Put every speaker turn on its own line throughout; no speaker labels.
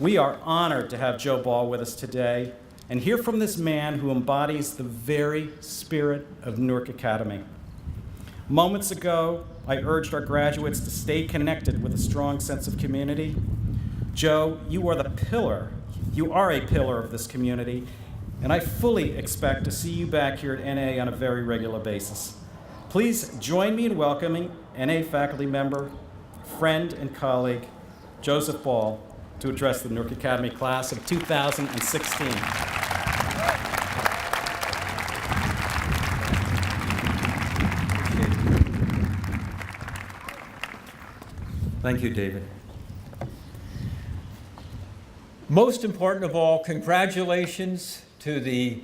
We are honored to have Joe Ball with us today and hear from this man who embodies the very spirit of Newark Academy. Moments ago, I urged our graduates to stay connected with a strong sense of community. Joe, you are a pillar of this community, and I fully expect to see you back here at NA on a very regular basis. Please join me in welcoming NA faculty member, friend, and colleague, Joseph Ball, to address the Newark Academy class of 2016.
Thank you, David. Most important of all, congratulations to the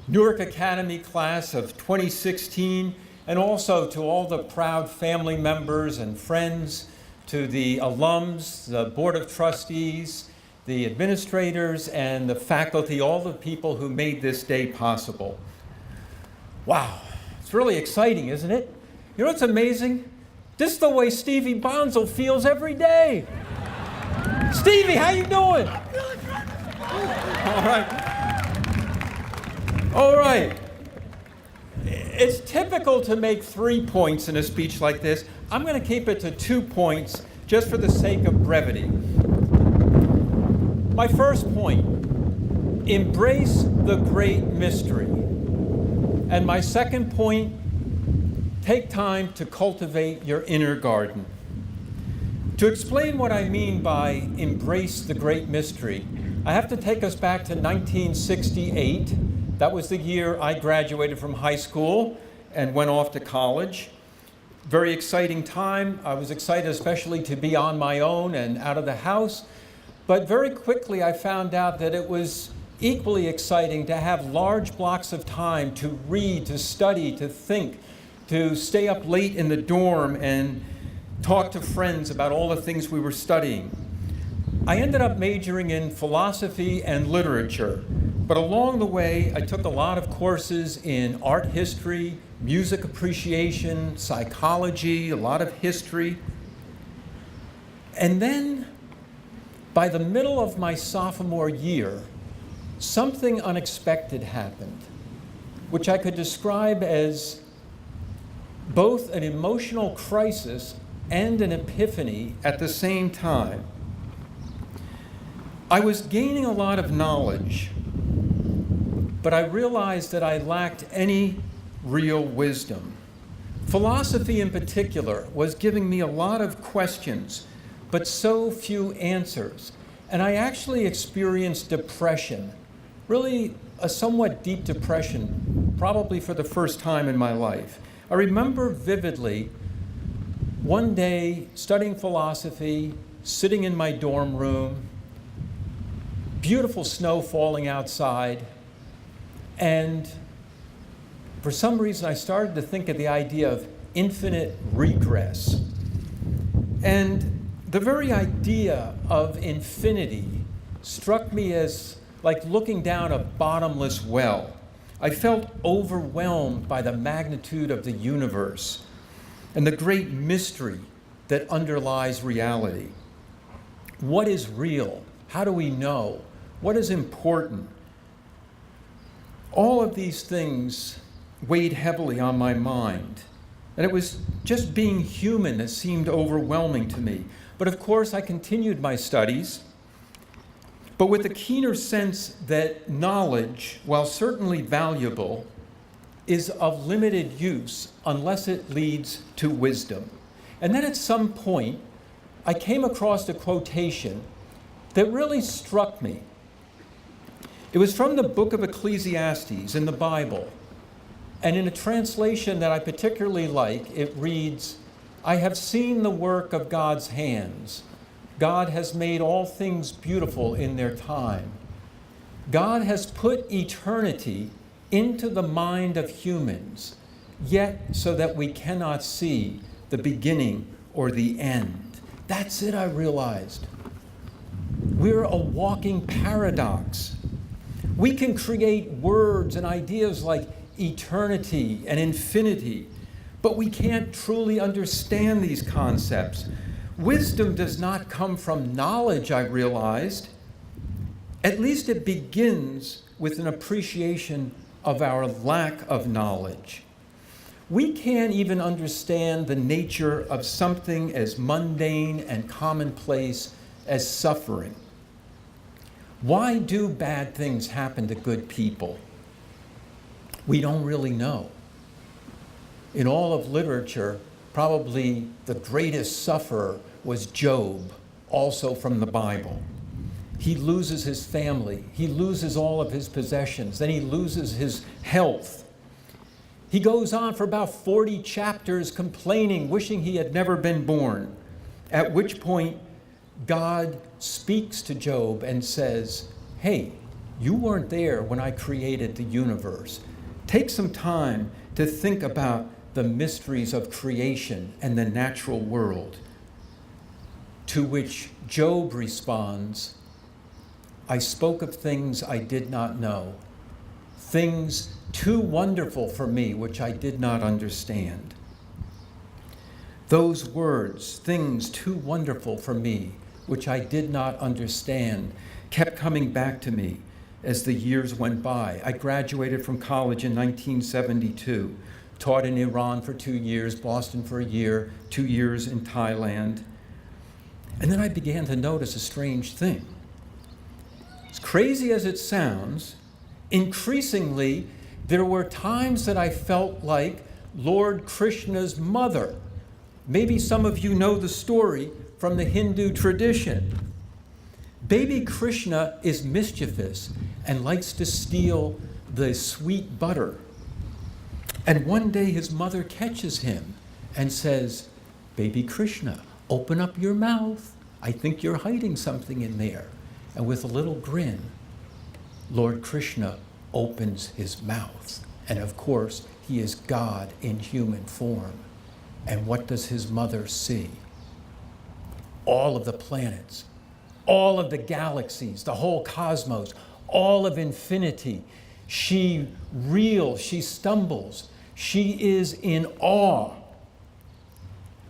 Newark Academy class of 2016, and also to all the proud family members and friends, to the alums, the Board of Trustees, the administrators, and the faculty, all the people who made this day possible. Wow, it's really exciting, isn't it? You know what's amazing? This is the way Stevie Bonzel feels every day. Stevie, how you doing? All right. It's typical to make 3 points in a speech like this. I'm going to keep it to 2 points just for the sake of brevity. My first point, embrace the great mystery. And my second point, take time to cultivate your inner garden. To explain what I mean by embrace the great mystery, I have to take us back to 1968. That was the year I graduated from high school and went off to college. Very exciting time. I was excited especially to be on my own and out of the house. But very quickly I found out that it was equally exciting to have large blocks of time to read, to study, to think, to stay up late in the dorm and talk to friends about all the things we were studying. I ended up majoring in philosophy and literature, but along the way I took a lot of courses in art history, music appreciation, psychology, a lot of history. And then by the middle of my sophomore year, something unexpected happened, which I could describe as both an emotional crisis and an epiphany at the same time. I was gaining a lot of knowledge, but I realized that I lacked any real wisdom. Philosophy in particular was giving me a lot of questions, but so few answers. And I actually experienced depression, really a somewhat deep depression, probably for the first time in my life. I remember vividly one day studying philosophy, sitting in my dorm room, beautiful snow falling outside, and for some reason I started to think of the idea of infinite regress. And the very idea of infinity struck me as like looking down a bottomless well. I felt overwhelmed by the magnitude of the universe and the great mystery that underlies reality. What is real? How do we know? What is important? All of these things weighed heavily on my mind. And it was just being human that seemed overwhelming to me. But of course, I continued my studies, but with a keener sense that knowledge, while certainly valuable, is of limited use unless it leads to wisdom. And then at some point, I came across a quotation that really struck me. It was from the book of Ecclesiastes in the Bible. And in a translation that I particularly like, it reads, "I have seen the work of God's hands. God has made all things beautiful in their time. God has put eternity into the mind of humans, yet so that we cannot see the beginning or the end." That's it, I realized. We're a walking paradox. We can create words and ideas like eternity and infinity, but we can't truly understand these concepts. Wisdom does not come from knowledge, I realized. At least it begins with an appreciation of our lack of knowledge. We can't even understand the nature of something as mundane and commonplace as suffering. Why do bad things happen to good people? We don't really know. In all of literature, probably the greatest sufferer was Job, also from the Bible. He loses his family, he loses all of his possessions, then he loses his health. He goes on for about 40 chapters complaining, wishing he had never been born, at which point God speaks to Job and says, hey, you weren't there when I created the universe. Take some time to think about the mysteries of creation and the natural world. To which Job responds, I spoke of things I did not know, things too wonderful for me which I did not understand. Those words, things too wonderful for me which I did not understand, kept coming back to me as the years went by. I graduated from college in 1972, taught in Iran for 2 years, Boston for a year, 2 years in Thailand. And then I began to notice a strange thing. As crazy as it sounds, increasingly, there were times that I felt like Lord Krishna's mother. Maybe some of you know the story from the Hindu tradition. Baby Krishna is mischievous and likes to steal the sweet butter. And one day his mother catches him and says, Baby Krishna, open up your mouth. I think you're hiding something in there. And with a little grin, Lord Krishna opens his mouth. And of course, he is God in human form. And what does his mother see? All of the planets, all of the galaxies, the whole cosmos, all of infinity. She reels, she stumbles, she is in awe.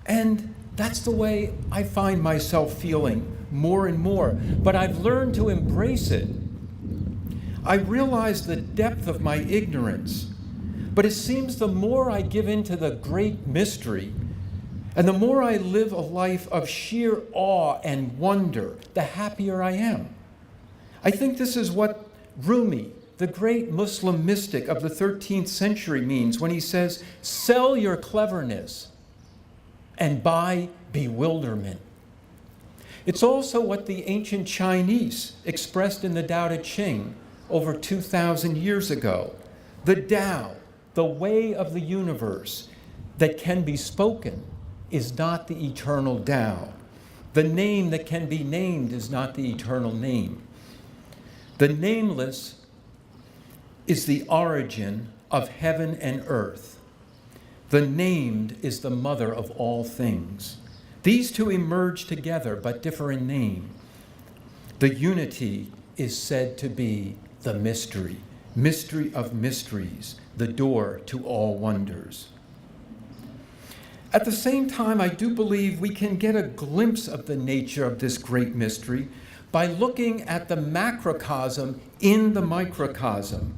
And that's the way I find myself feeling more and more. But I've learned to embrace it. I realize the depth of my ignorance, but it seems the more I give into the great mystery, and the more I live a life of sheer awe and wonder, the happier I am. I think this is what Rumi, the great Muslim mystic of the 13th century, means when he says, sell your cleverness and buy bewilderment. It's also what the ancient Chinese expressed in the Tao Te Ching over 2,000 years ago. The Tao, the way of the universe that can be spoken, is not the eternal Tao. The name that can be named is not the eternal name. The nameless is the origin of heaven and earth. The named is the mother of all things. These two emerge together but differ in name. The unity is said to be the mystery, mystery of mysteries, the door to all wonders. At the same time, I do believe we can get a glimpse of the nature of this great mystery by looking at the macrocosm in the microcosm.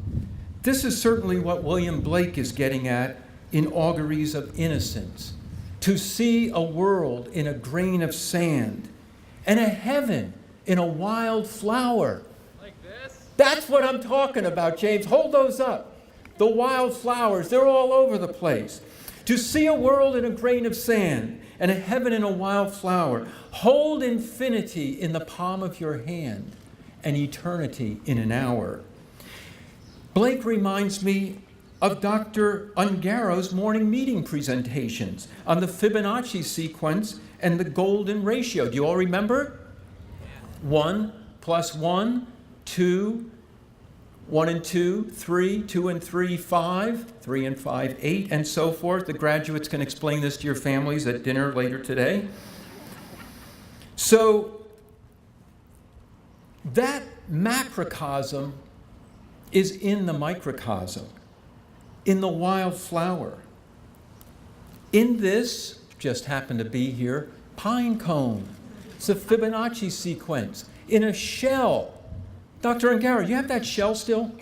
This is certainly what William Blake is getting at in Auguries of Innocence. To see a world in a grain of sand and a heaven in a wild flower.
Like this?
That's what I'm talking about, James. Hold those up. The wild flowers, they're all over the place. To see a world in a grain of sand and a heaven in a wild flower. Hold infinity in the palm of your hand and eternity in an hour. Blake reminds me of Dr. Ungaro's morning meeting presentations on the Fibonacci sequence and the golden ratio. Do you all remember? 1 plus 1, 2, 1 and 2, 3, 2 and 3, 5, 3 and 5, 8, and so forth. The graduates can explain this to your families at dinner later today. So that macrocosm is in the microcosm, in the wild flower. In this, just happened to be here, pine cone. It's a Fibonacci sequence in a shell Dr. Angara, you have that shell still?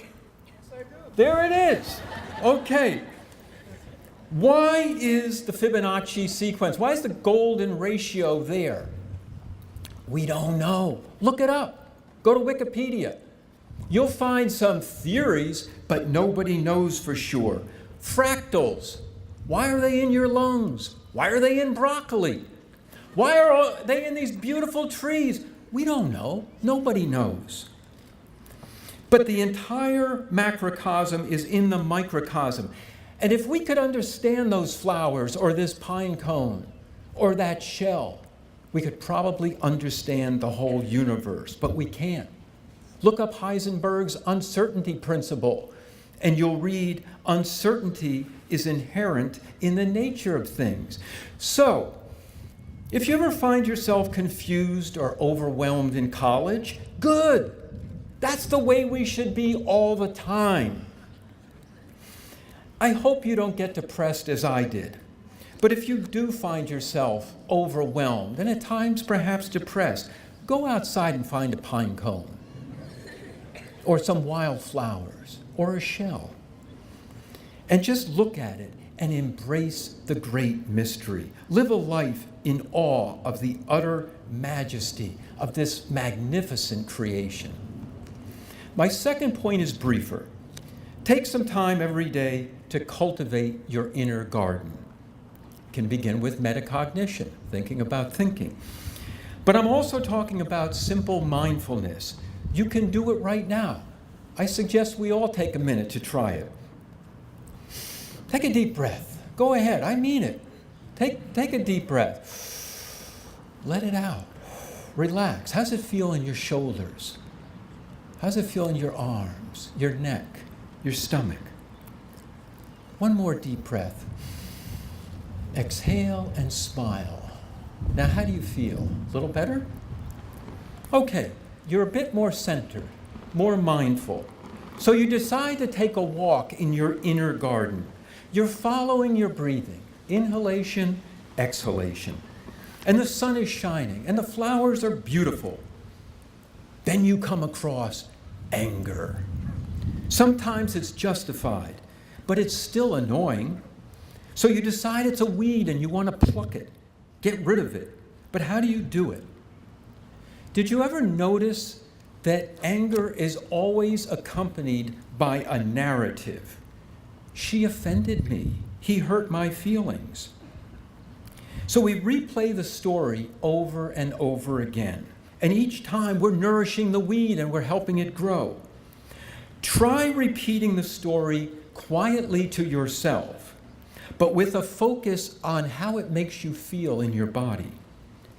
Yes, I do. There it is. Okay. Why is the Fibonacci sequence, why is the golden ratio there? We don't know. Look it up. Go to Wikipedia. You'll find some theories, but nobody knows for sure. Fractals. Why are they in your lungs? Why are they in broccoli? Why are they in these beautiful trees? We don't know. Nobody knows. But the entire macrocosm is in the microcosm. And if we could understand those flowers or this pine cone or that shell, we could probably understand the whole universe, but we can't. Look up Heisenberg's uncertainty principle, and you'll read uncertainty is inherent in the nature of things. So, if you ever find yourself confused or overwhelmed in college, good. That's the way we should be all the time. I hope you don't get depressed as I did. But if you do find yourself overwhelmed and at times perhaps depressed, go outside and find a pine cone or some wildflowers or a shell and just look at it and embrace the great mystery. Live a life in awe of the utter majesty of this magnificent creation. My second point is briefer. Take some time every day to cultivate your inner garden. It can begin with metacognition, thinking about thinking. But I'm also talking about simple mindfulness. You can do it right now. I suggest we all take a minute to try it. Take a deep breath. Go ahead, I mean it. Take a deep breath. Let it out. Relax. How's it feel in your shoulders? How's it feel in your arms, your neck, your stomach? One more deep breath. Exhale and smile. Now, how do you feel? A little better? Okay, you're a bit more centered, more mindful. So you decide to take a walk in your inner garden. You're following your breathing, inhalation, exhalation. And the sun is shining, and the flowers are beautiful. Then you come across anger. Sometimes it's justified, but it's still annoying. So you decide it's a weed and you want to pluck it, get rid of it. But how do you do it? Did you ever notice that anger is always accompanied by a narrative? She offended me. He hurt my feelings. So we replay the story over and over again. And each time we're nourishing the weed and we're helping it grow. Try repeating the story quietly to yourself, but with a focus on how it makes you feel in your body.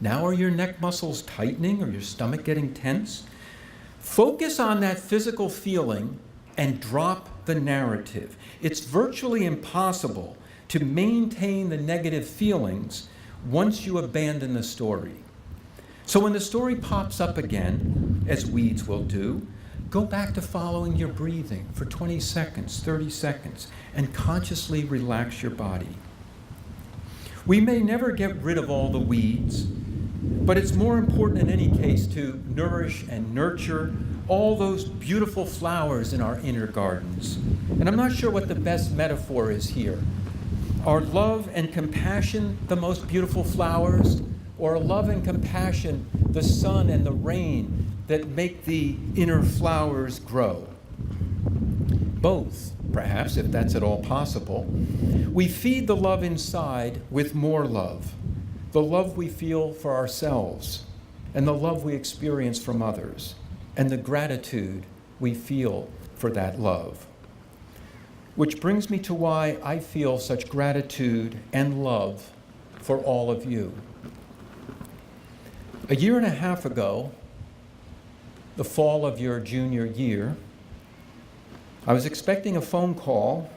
Now are your neck muscles tightening or your stomach getting tense? Focus on that physical feeling and drop the narrative. It's virtually impossible to maintain the negative feelings once you abandon the story. So when the story pops up again, as weeds will do, go back to following your breathing for 20 seconds, 30 seconds, and consciously relax your body. We may never get rid of all the weeds, but it's more important in any case to nourish and nurture all those beautiful flowers in our inner gardens. And I'm not sure what the best metaphor is here. Are love and compassion the most beautiful flowers? Or love and compassion, the sun and the rain that make the inner flowers grow? Both, perhaps, if that's at all possible. We feed the love inside with more love, the love we feel for ourselves, and the love we experience from others, and the gratitude we feel for that love. Which brings me to why I feel such gratitude and love for all of you. A year and a half ago, the fall of your junior year, I was expecting a phone call,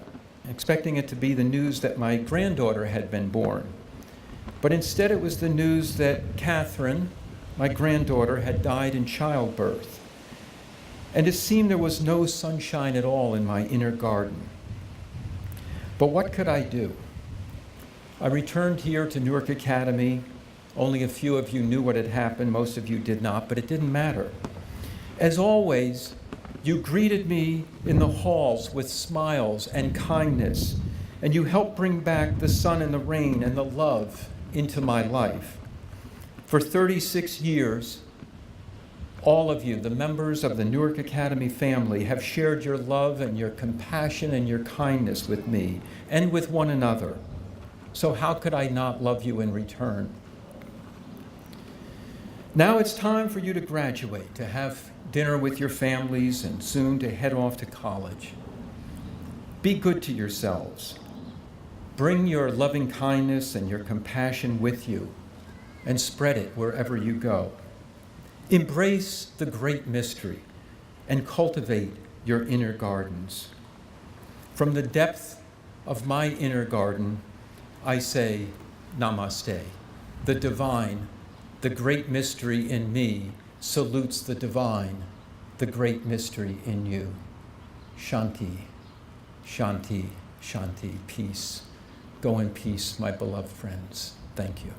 expecting it to be the news that my granddaughter had been born. But instead it was the news that Catherine, my granddaughter, had died in childbirth. And it seemed there was no sunshine at all in my inner garden. But what could I do? I returned here to Newark Academy. Only a few of you knew what had happened. Most of you did not, but it didn't matter. As always, you greeted me in the halls with smiles and kindness, and you helped bring back the sun and the rain and the love into my life. For 36 years, all of you, the members of the Newark Academy family, have shared your love and your compassion and your kindness with me and with one another. So how could I not love you in return? Now it's time for you to graduate, to have dinner with your families, and soon to head off to college. Be good to yourselves. Bring your loving kindness and your compassion with you and spread it wherever you go. Embrace the great mystery and cultivate your inner gardens. From the depth of my inner garden, I say, Namaste. The divine, the great mystery in me, salutes the divine, the great mystery in you. Shanti, Shanti, Shanti, peace. Go in peace, my beloved friends. Thank you.